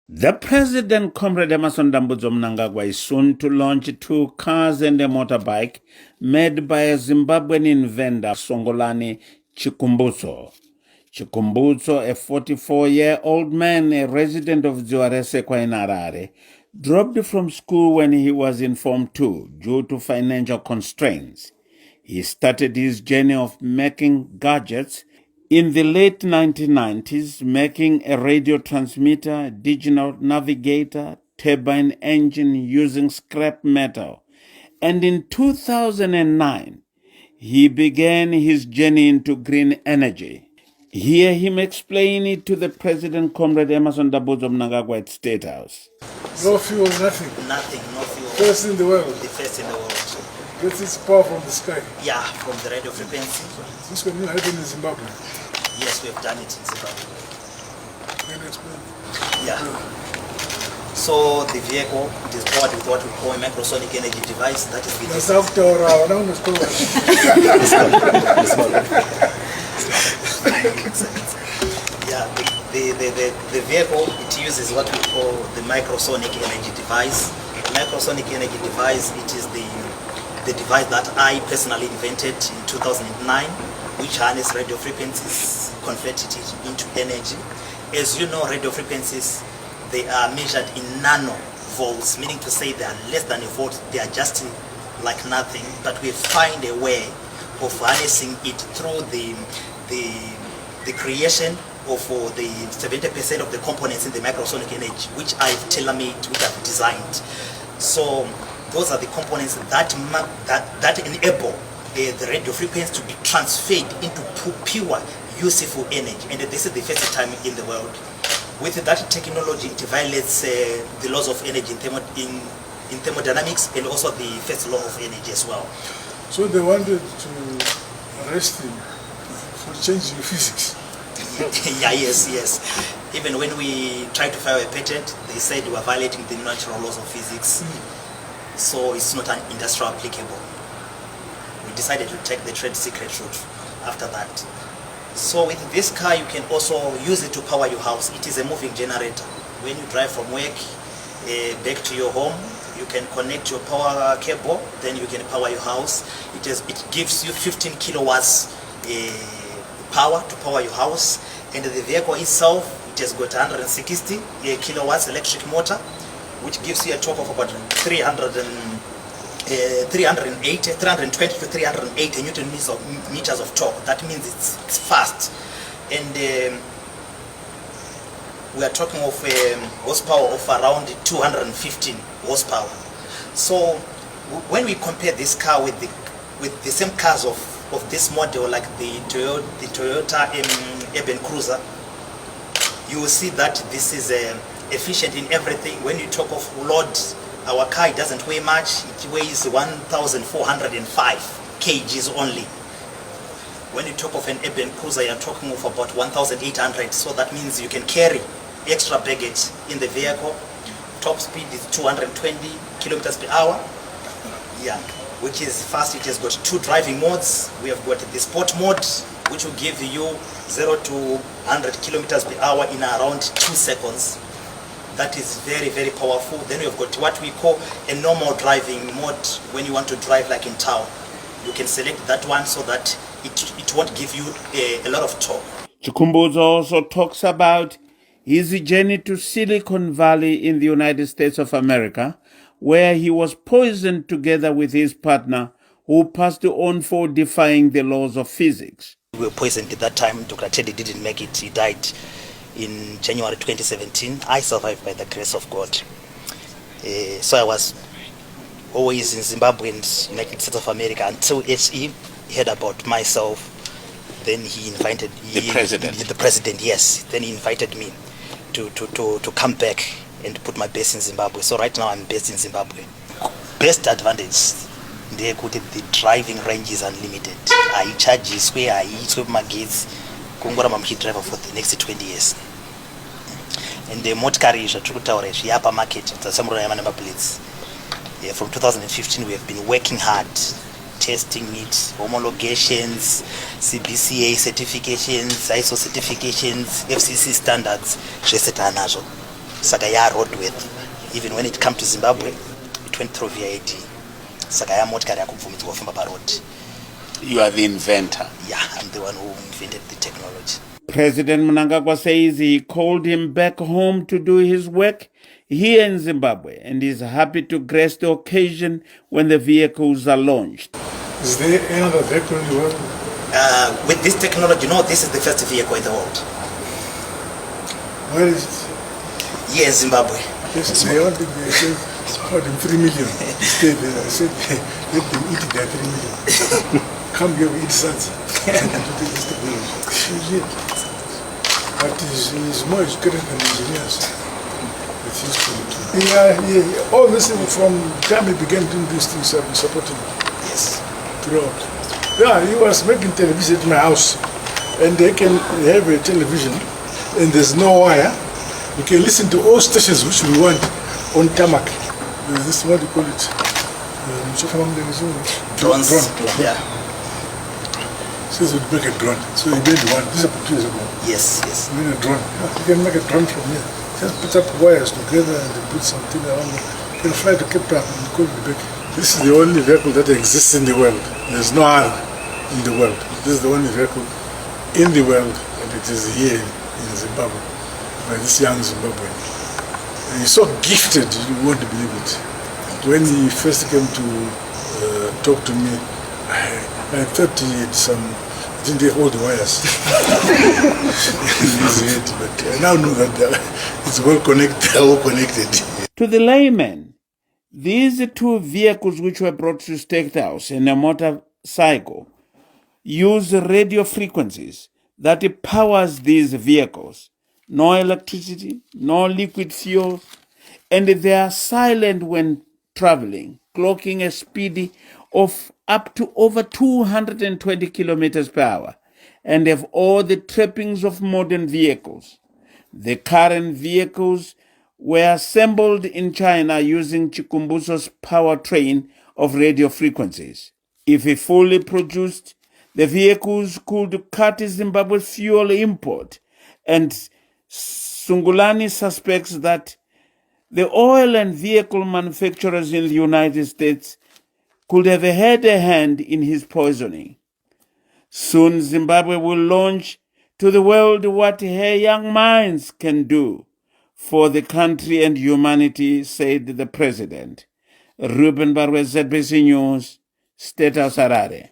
The president, Comrade Emerson Dambudzo Mnangagwa, is soon to launch 2 cars and a motorbike made by a Zimbabwean inventor, Maxwell Chikumbutso. Chikumbutso, a 44-year-old man, a resident of Ziwaresekwa in Harare, dropped from school when he was in Form 2 due to financial constraints. He started his journey of making gadgets in the late 1990s, making a radio transmitter, digital navigator, turbine engine using scrap metal. And in 2009, he began his journey into green energy. Hear him explain it to the President, Comrade Emerson Dambudzo Mnangagwa at State House. No fuel, nothing. Nothing, no fuel. First in the world. The first in the world. Gets its power from the sky. Yeah, from the radio frequency. This can happen in Zimbabwe. Yes, we have done it in Zimbabwe. Can you explain? Yeah. So the vehicle is powered with what we call a microsonic energy device. That is the yeah, the vehicle, it uses what we call the microsonic energy device. The microsonic energy device, it is the device that I personally invented in 2009, which harness radio frequencies, converted it into energy. As you know, radio frequencies, they are measured in nanovolts, meaning to say they are less than a volt. They are just like nothing, but we find a way of harnessing it through the creation of the 70% of the components in the microsonic energy, which I've tailor-made, which I've designed. So those are the components that enable the radio frequency to be transferred into pure, useful energy. And this is the first time in the world. With that technology, it violates the laws of energy in thermodynamics and also the first law of energy as well. So they wanted to arrest him for changing physics. Yeah, yes. Even when we tried to file a patent, they said we were violating the natural laws of physics. So it's not an industrial applicable. We decided to take the trade secret route after that. So with this car, you can also use it to power your house. It is a moving generator. When you drive from work back to your home, you can connect your power cable, then you can power your house. It gives you 15 kilowatts power to power your house. And the vehicle itself, it has got 160 kilowatts electric motor, which gives you a torque of about 320 to 380 Newton meters of torque. That means it's fast. And we are talking of horsepower of around 215 horsepower. So when we compare this car with the same cars of this model, like the Toyota Urban Cruiser, you will see that this is efficient in everything. When you talk of load, our car, it doesn't weigh much. It weighs 1,405 kgs only. When you talk of an urban cruiser, you're talking of about 1,800. So that means you can carry extra baggage in the vehicle. Top speed is 220 kilometers per hour. Yeah, which is fast. It has got 2 driving modes. We have got the sport mode, which will give you 0 to 100 kilometers per hour in around 2 seconds. That is very, very powerful. Then we've got what we call a normal driving mode. When you want to drive like in town, you can select that one so that it won't give you a lot of torque. Chikumbutso also talks about his journey to Silicon Valley in the United States of America, where he was poisoned together with his partner, who passed on for defying the laws of physics. We were poisoned at that time. Dr. Teddy didn't make it. He died in January 2017. I survived by the grace of God. So I was always in Zimbabwe and United States of America until HE heard about myself. Then he invited the president, yes. Then he invited me to come back and put my base in Zimbabwe. So right now I'm based in Zimbabwe. Best advantage, the driving range is unlimited. I charge square, I eat my gates. I'm driver for the next 20 years. And the motorcar is a upper market, number plates. From 2015 we have been working hard, testing it, homologations, CBCA certifications, ISO certifications, FCC standards. Sagaya roadworth. Even when it comes to Zimbabwe, it went through VID. Sagaya motikari yakubvumidzwa kufamba parod. You are the inventor. Yeah, I'm the one who invented the technology. President Mnangagwa says he called him back home to do his work here in Zimbabwe and is happy to grace the occasion when the vehicles are launched. Is there any other vehicle in the world? With this technology, no, this is the first vehicle in the world. Where is it? Here in Zimbabwe. Yes, they all think they say it's about 3 million. Stay there. I said, let them eat their 3 million. Come here, we eat sons. But he's more educated than engineers. Yeah, all this thing from the time he began doing these things, I've been supporting him. Yes. Throughout. Yeah, he was making television at my house. And they can have a television and there's no wire. We can listen to all stations which we want on tarmac. There's this, what do you call it? Drones. Drone. Yeah. Says we'd make a drone. So he made one. This is about 2 years ago. Yes, yes. We made a drone. You can make a drone from here. Just put up wires together and then put something around it. You can fly to Cape Town and call it back. This is the only vehicle that exists in the world. There's no other in the world. This is the only vehicle in the world, and it is here in Zimbabwe by this young Zimbabwean. And he's so gifted, you won't believe it. When he first came to talk to me, I thought he had didn't he hold the wires in his head, but I now know that it's well connected. To the layman, these 2 vehicles which were brought to State House and a motorcycle use radio frequencies that powers these vehicles. No electricity, no liquid fuel, and they are silent when traveling, clocking a speed of up to over 220 kilometers per hour, and have all the trappings of modern vehicles. The current vehicles were assembled in China using Chikumbutso's powertrain of radio frequencies. If fully produced, the vehicles could cut Zimbabwe's fuel import, and Sungulani suspects that the oil and vehicle manufacturers in the United States could have had a hand in his poisoning. Soon Zimbabwe will launch to the world what her young minds can do for the country and humanity, said the president. Ruben Barwe, ZBC News, State House, Harare.